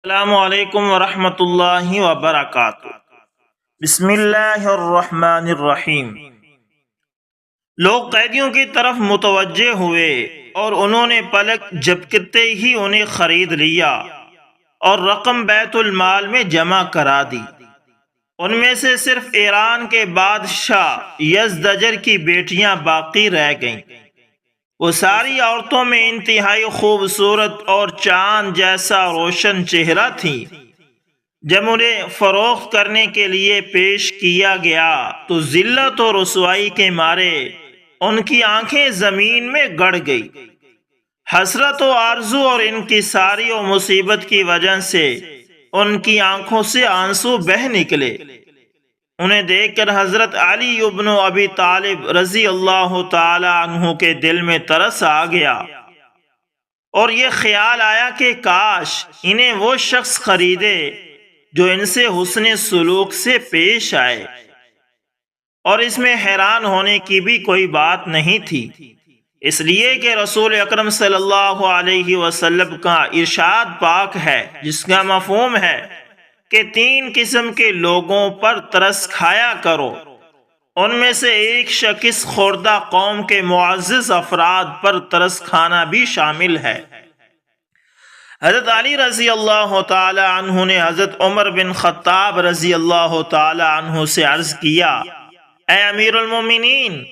السلام علیکم ورحمۃ اللہ وبرکاتہ۔ بسم اللہ الرحمن الرحیم۔ لوگ قیدیوں کی طرف متوجہ ہوئے اور انہوں نے پلک جھپکتے ہی انہیں خرید لیا اور رقم بیت المال میں جمع کرا دی۔ ان میں سے صرف ایران کے بادشاہ یزدجر کی بیٹیاں باقی رہ گئیں۔ وہ ساری عورتوں میں انتہائی خوبصورت اور چاند جیسا روشن چہرہ تھیں۔ جب انہیں فروخت کرنے کے لیے پیش کیا گیا تو ذلت و رسوائی کے مارے ان کی آنکھیں زمین میں گڑ گئی۔ حسرت و آرزو اور انکساری و مصیبت کی وجہ سے ان کی آنکھوں سے آنسو بہہ نکلے۔ انہیں دیکھ کر حضرت علی ابن ابی طالب رضی اللہ تعالی عنہ کے دل میں ترس آ گیا اور یہ خیال آیا کہ کاش انہیں وہ شخص خریدے جو ان سے حسن سلوک سے پیش آئے، اور اس میں حیران ہونے کی بھی کوئی بات نہیں تھی، اس لیے کہ رسول اکرم صلی اللہ علیہ وسلم کا ارشاد پاک ہے جس کا مفہوم ہے کہ 3 قسم کے لوگوں پر ترس کھایا کرو۔ ان میں سے ایک شخص خوردہ قوم کے معزز افراد پر ترس کھانا بھی شامل ہے۔ حضرت علی رضی اللہ تعالی عنہ نے حضرت عمر بن خطاب رضی اللہ تعالی عنہ سے عرض کیا، اے امیر المومنین،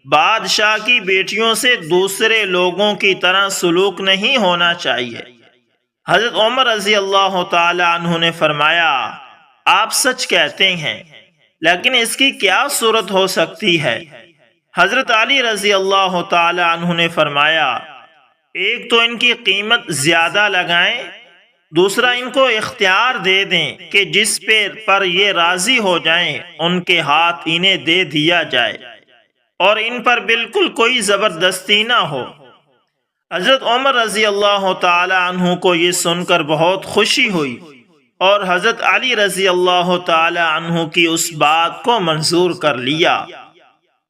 بادشاہ کی بیٹیوں سے دوسرے لوگوں کی طرح سلوک نہیں ہونا چاہیے۔ حضرت عمر رضی اللہ تعالی عنہ نے فرمایا، آپ سچ کہتے ہیں، لیکن اس کی کیا صورت ہو سکتی ہے؟ حضرت علی رضی اللہ تعالی عنہ نے فرمایا، ایک تو ان کی قیمت زیادہ لگائیں، دوسرا ان کو اختیار دے دیں کہ جس پر یہ راضی ہو جائیں ان کے ہاتھ انہیں دے دیا جائے اور ان پر بالکل کوئی زبردستی نہ ہو۔ حضرت عمر رضی اللہ تعالی عنہ کو یہ سن کر بہت خوشی ہوئی اور حضرت علی رضی اللہ تعالی عنہ کی اس بات کو منظور کر لیا۔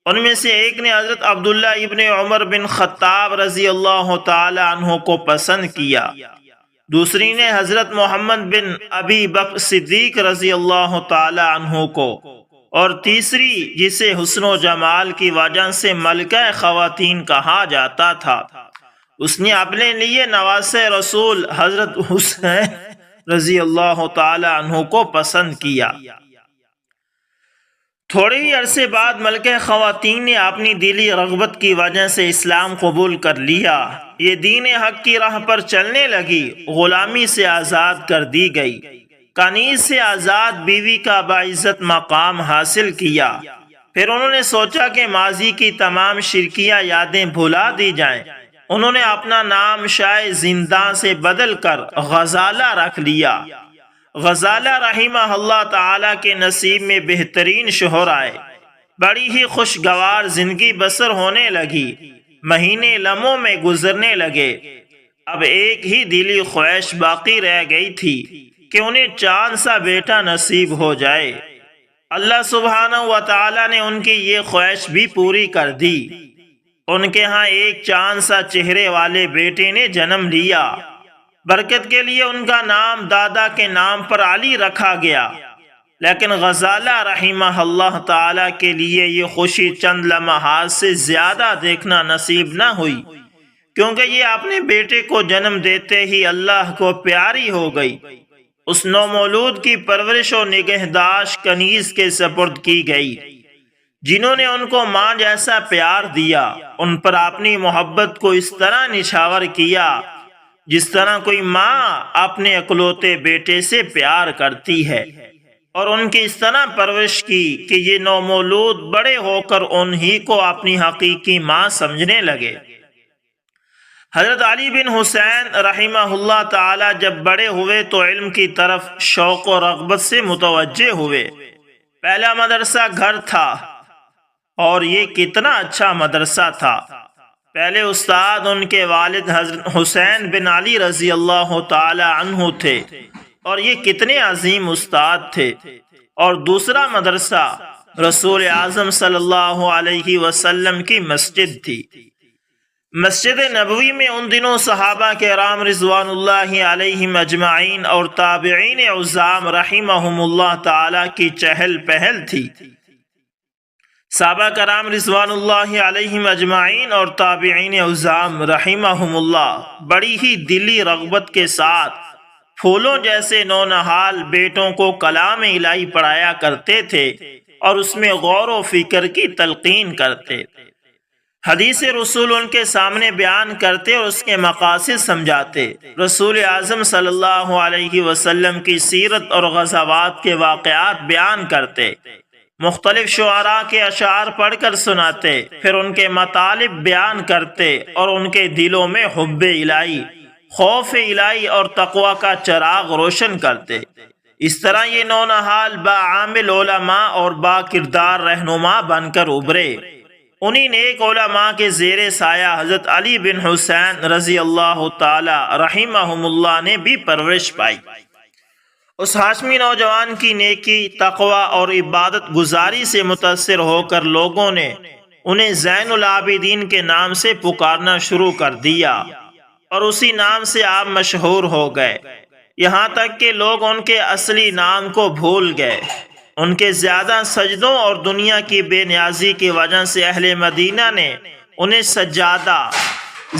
ان میں سے ایک نے حضرت عبداللہ ابن عمر بن خطاب رضی اللہ تعالی عنہ کو پسند کیا، دوسری نے حضرت محمد بن ابی بکر صدیق رضی اللہ تعالی عنہ کو، اور تیسری جسے حسن و جمال کی وجہ سے ملکہ خواتین کہا جاتا تھا، اس نے اپنے لیے نواسہ رسول حضرت حسین رضی اللہ تعالی عنہ کو پسند کیا۔ تھوڑے ہی عرصے بعد ملکہ خواتین نے اپنی دلی رغبت کی وجہ سے اسلام قبول کر لیا۔ یہ دین حق کی راہ پر چلنے لگی، غلامی سے آزاد کر دی گئی، کنیز سے آزاد بیوی کا باعزت مقام حاصل کیا۔ پھر انہوں نے سوچا کہ ماضی کی تمام شرکیہ یادیں بھلا دی جائیں۔ انہوں نے اپنا نام شاہ زنداں سے بدل کر غزالہ رکھ لیا۔ غزالہ رحمہ اللہ تعالی کے نصیب میں بہترین شوہر آئے، بڑی ہی خوشگوار زندگی بسر ہونے لگی، مہینے لمحوں میں گزرنے لگے۔ اب ایک ہی دلی خواہش باقی رہ گئی تھی کہ انہیں چاند سا بیٹا نصیب ہو جائے۔ اللہ سبحانہ و تعالی نے ان کی یہ خواہش بھی پوری کر دی۔ ان کے ہاں ایک چاند سا چہرے والے بیٹے نے جنم لیا۔ برکت کے لیے ان کا نام دادا کے نام پر علی رکھا گیا، لیکن غزالہ رحمہ اللہ تعالی کے لیے یہ خوشی چند لمحات سے زیادہ دیکھنا نصیب نہ ہوئی، کیونکہ یہ اپنے بیٹے کو جنم دیتے ہی اللہ کو پیاری ہو گئی۔ اس نومولود کی پرورش و نگہداشت کنیز کے سپرد کی گئی، جنہوں نے ان کو ماں جیسا پیار دیا، ان پر اپنی محبت کو اس طرح نچھاور کیا جس طرح کوئی ماں اپنے اکلوتے بیٹے سے پیار کرتی ہے، اور ان کی اس طرح پرورش کی کہ یہ نومولود بڑے ہو کر انہی کو اپنی حقیقی ماں سمجھنے لگے۔ حضرت علی بن حسین رحمہ اللہ تعالی جب بڑے ہوئے تو علم کی طرف شوق و رغبت سے متوجہ ہوئے۔ پہلا مدرسہ گھر تھا، اور یہ کتنا اچھا مدرسہ تھا۔ پہلے استاد ان کے والد حضرت حسین بن علی رضی اللہ تعالی عنہ تھے، اور یہ کتنے عظیم استاد تھے۔ اور دوسرا مدرسہ رسول اعظم صلی اللہ علیہ وسلم کی مسجد تھی۔ مسجد نبوی میں ان دنوں صحابہ کرام رضوان اللہ علیہم اجمعین اور تابعین عظام رحمہم اللہ تعالی کی چہل پہل تھی۔ صحابہ کرام رضوان اللہ علیہم اجمعین اور تابعین عظام رحمہم اللہ بڑی ہی دلی رغبت کے ساتھ پھولوں جیسے نونہال بیٹوں کو کلام الہی پڑھایا کرتے تھے اور اس میں غور و فکر کی تلقین کرتے، حدیث رسول ان کے سامنے بیان کرتے اور اس کے مقاصد سمجھاتے، رسول اعظم صلی اللہ علیہ وسلم کی سیرت اور غزوات کے واقعات بیان کرتے، مختلف شعراء کے اشعار پڑھ کر سناتے، پھر ان کے مطالب بیان کرتے اور ان کے دلوں میں حب الہی، خوف الہی اور تقوی کا چراغ روشن کرتے۔ اس طرح یہ نونہال باعامل علماء اور با کردار رہنما بن کر ابھرے۔ انہی نیک علماء کے زیر سایہ حضرت علی بن حسین رضی اللہ تعالی رحمہم اللہ نے بھی پرورش پائی۔ اس ہاشمی نوجوان کی نیکی، تقوی اور عبادت گزاری سے متاثر ہو کر لوگوں نے انہیں زین العابدین کے نام سے پکارنا شروع کر دیا اور اسی نام سے آپ مشہور ہو گئے، یہاں تک کہ لوگ ان کے اصلی نام کو بھول گئے۔ ان کے زیادہ سجدوں اور دنیا کی بے نیازی کی وجہ سے اہل مدینہ نے انہیں سجادہ،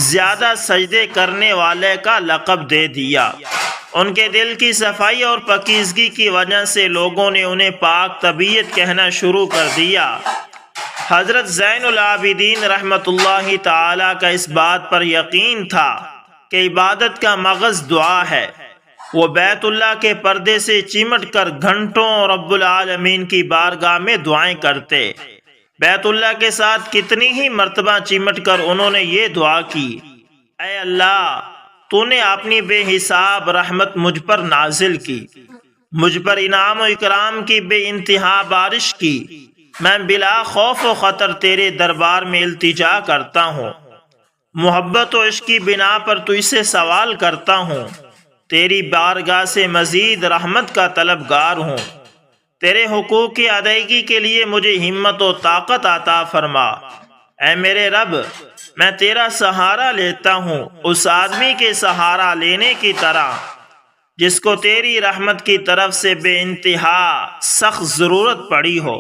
زیادہ سجدے کرنے والے کا لقب دے دیا۔ ان کے دل کی صفائی اور پاکیزگی کی وجہ سے لوگوں نے انہیں پاک طبیعت کہنا شروع کر دیا۔ حضرت زین العابدین رحمت اللہ تعالی کا اس بات پر یقین تھا کہ عبادت کا مغز دعا ہے۔ وہ بیت اللہ کے پردے سے چمٹ کر گھنٹوں رب العالمین کی بارگاہ میں دعائیں کرتے۔ بیت اللہ کے ساتھ کتنی ہی مرتبہ چمٹ کر انہوں نے یہ دعا کی، اے اللہ، تو نے اپنی بے حساب رحمت مجھ پر نازل کی، مجھ پر انعام و اکرام کی بے انتہا بارش کی، میں بلا خوف و خطر تیرے دربار میں التجا کرتا ہوں، محبت و عشق کی بنا پر تجھ سے سوال کرتا ہوں، تیری بارگاہ سے مزید رحمت کا طلبگار ہوں، تیرے حقوق کی ادائیگی کے لیے مجھے ہمت و طاقت عطا فرما۔ اے میرے رب، میں تیرا سہارا لیتا ہوں اس آدمی کے سہارا لینے کی طرح جس کو تیری رحمت کی طرف سے بے انتہا سخت ضرورت پڑی ہو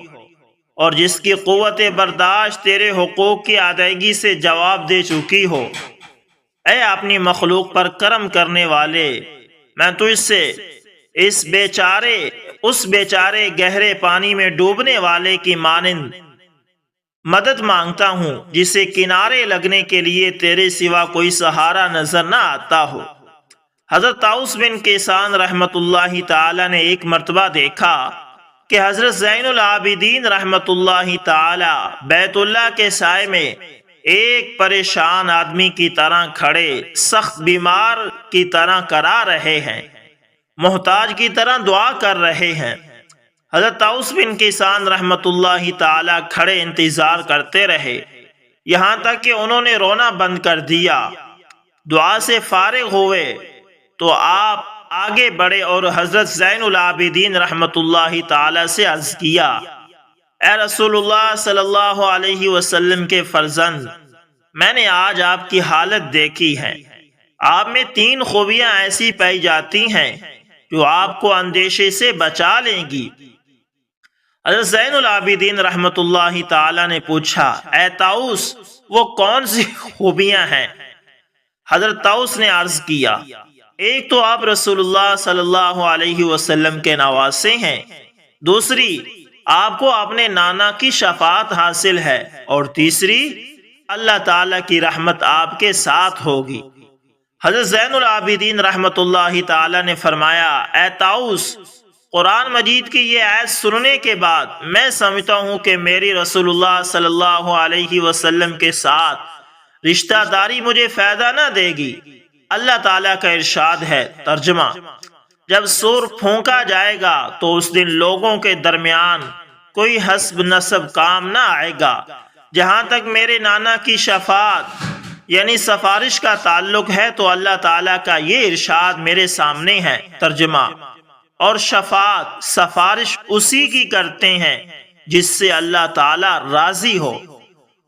اور جس کی قوت برداشت تیرے حقوق کی ادائیگی سے جواب دے چکی ہو۔ اے اپنی مخلوق پر کرم کرنے والے، میں تجھ سے اس بیچارے گہرے پانی میں ڈوبنے والے کی مانند مدد مانگتا ہوں جسے کنارے لگنے کے لیے تیرے سوا کوئی سہارا نظر نہ آتا ہو۔ حضرت طاؤس بن کیسان رحمت اللہ تعالی نے ایک مرتبہ دیکھا کہ حضرت زین العابدین رحمت اللہ تعالی بیت اللہ کے سائے میں ایک پریشان آدمی کی طرح کھڑے، سخت بیمار کی طرح کرا رہے ہیں، محتاج کی طرح دعا کر رہے ہیں۔ حضرت طاؤس بن کیسان رحمت اللہ تعالی کھڑے انتظار کرتے رہے، یہاں تک کہ انہوں نے رونا بند کر دیا۔ دعا سے فارغ ہوئے تو آپ آگے بڑھے اور حضرت زین العابدین رحمت اللہ تعالی سے عرض کیا، اے رسول اللہ صلی اللہ علیہ وسلم کے فرزند، میں نے آج آپ کی حالت دیکھی ہے، آپ میں 3 خوبیاں ایسی پائی جاتی ہیں جو آپ کو اندیشے سے بچا لیں گی۔ حضرت زین العابدین رحمت اللہ تعالی نے پوچھا، اے طاؤس، وہ کون سی خوبیاں ہیں؟ حضرت طاؤس نے عرض کیا، ایک تو آپ رسول اللہ صلی اللہ علیہ وسلم کے نواسے ہیں، دوسری آپ کو اپنے نانا کی شفاعت حاصل ہے، اور تیسری اللہ تعالیٰ کی رحمت آپ کے ساتھ ہوگی۔ حضرت زین العابدین رحمت اللہ تعالی نے فرمایا، اے طاؤس، قرآن مجید کی یہ آیت سننے کے بعد میں سمجھتا ہوں کہ میری رسول اللہ صلی اللہ علیہ وسلم کے ساتھ رشتہ داری مجھے فائدہ نہ دے گی۔ اللہ تعالیٰ کا ارشاد ہے، ترجمہ، جب سور پھونکا جائے گا تو اس دن لوگوں کے درمیان کوئی حسب نسب کام نہ آئے گا۔ جہاں تک میرے نانا کی شفاعت یعنی سفارش کا تعلق ہے تو اللہ تعالیٰ کا یہ ارشاد میرے سامنے ہے، ترجمہ، اور شفاعت، سفارش اسی کی کرتے ہیں جس سے اللہ تعالیٰ راضی ہو،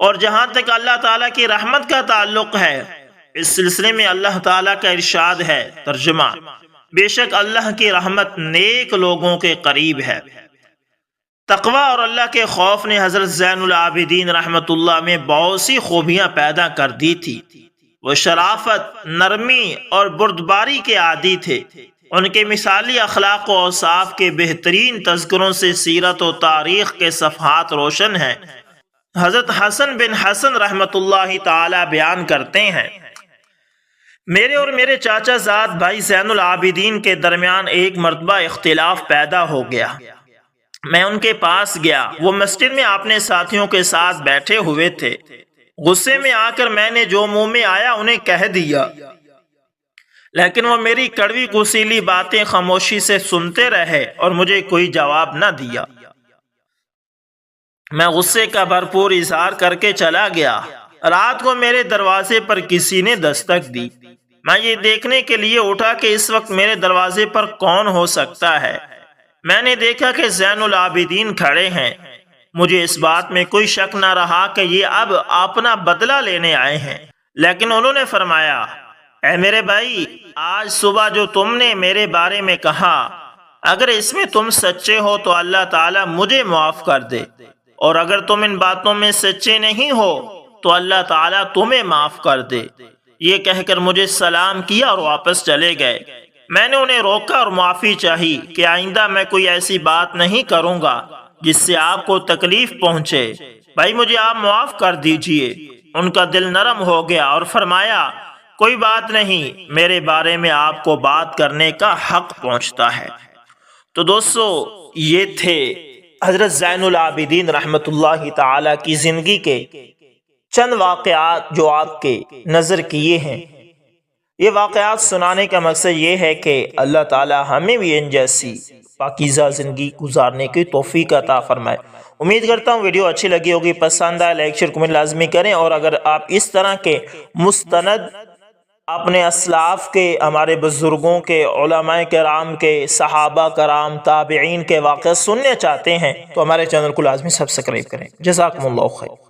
اور جہاں تک اللہ تعالیٰ کی رحمت کا تعلق ہے، اس سلسلے میں اللہ تعالیٰ کا ارشاد ہے، ترجمہ: بے شک اللہ کی رحمت نیک لوگوں کے قریب ہے۔ تقوی اور اللہ کے خوف نے حضرت زین العابدین رحمۃ اللہ میں بہت سی خوبیاں پیدا کر دی تھی۔ وہ شرافت، نرمی اور بردباری کے عادی تھے۔ ان کے مثالی اخلاق و اوصاف کے بہترین تذکروں سے سیرت و تاریخ کے صفحات روشن ہیں۔ حضرت حسن بن حسن رحمۃ اللہ تعالی بیان کرتے ہیں، میرے اور میرے چاچا زاد بھائی زین العابدین کے درمیان ایک مرتبہ اختلاف پیدا ہو گیا۔ میں ان کے پاس گیا، وہ مسجد میں اپنے ساتھیوں کے ساتھ بیٹھے ہوئے تھے۔ غصے میں آ کر میں نے جو منہ میں آیا انہیں کہہ دیا، لیکن وہ میری کڑوی کسیلی باتیں خاموشی سے سنتے رہے اور مجھے کوئی جواب نہ دیا۔ میں غصے کا بھرپور اظہار کر کے چلا گیا۔ رات کو میرے دروازے پر کسی نے دستک دی۔ میں یہ دیکھنے کے لیے اٹھا کہ اس وقت میرے دروازے پر کون ہو سکتا ہے۔ میں نے دیکھا کہ زین العابدین کھڑے ہیں۔ مجھے اس بات میں کوئی شک نہ رہا کہ یہ اب اپنا بدلہ لینے آئے ہیں، لیکن انہوں نے فرمایا، اے میرے بھائی، آج صبح جو تم نے میرے بارے میں کہا، اگر اس میں تم سچے ہو تو اللہ تعالیٰ مجھے معاف کر دے، اور اگر تم ان باتوں میں سچے نہیں ہو تو اللہ تعالیٰ تمہیں معاف کر دے۔ یہ کہہ کر مجھے سلام کیا اور واپس چلے گئے۔ میں نے انہیں روکا اور معافی چاہی کہ آئندہ میں کوئی ایسی بات نہیں کروں گا جس سے آپ کو تکلیف پہنچے۔ بھائی مجھے آپ معاف کر دیجئے۔ ان کا دل نرم ہو گیا اور فرمایا، کوئی بات نہیں، میرے بارے میں آپ کو بات کرنے کا حق پہنچتا ہے۔ تو دوستو، یہ تھے حضرت زین العابدین رحمۃ اللہ تعالی کی زندگی کے چند واقعات جو آپ کے نظر کیے ہیں۔ یہ واقعات سنانے کا مقصد یہ ہے کہ اللہ تعالی ہمیں بھی ان جیسی پاکیزہ زندگی گزارنے کی توفیق عطا فرمائے۔ امید کرتا ہوں ویڈیو اچھی لگی ہوگی، پسند آئے لائک شیئر کمنٹ لازمی کریں، اور اگر آپ اس طرح کے مستند اپنے اسلاف کے، ہمارے بزرگوں کے، علماء کرام کے، صحابہ کرام، تابعین کے واقعات سننے چاہتے ہیں تو ہمارے چینل کو لازمی سبسکرائب کریں۔ جزاکم اللہ خیر۔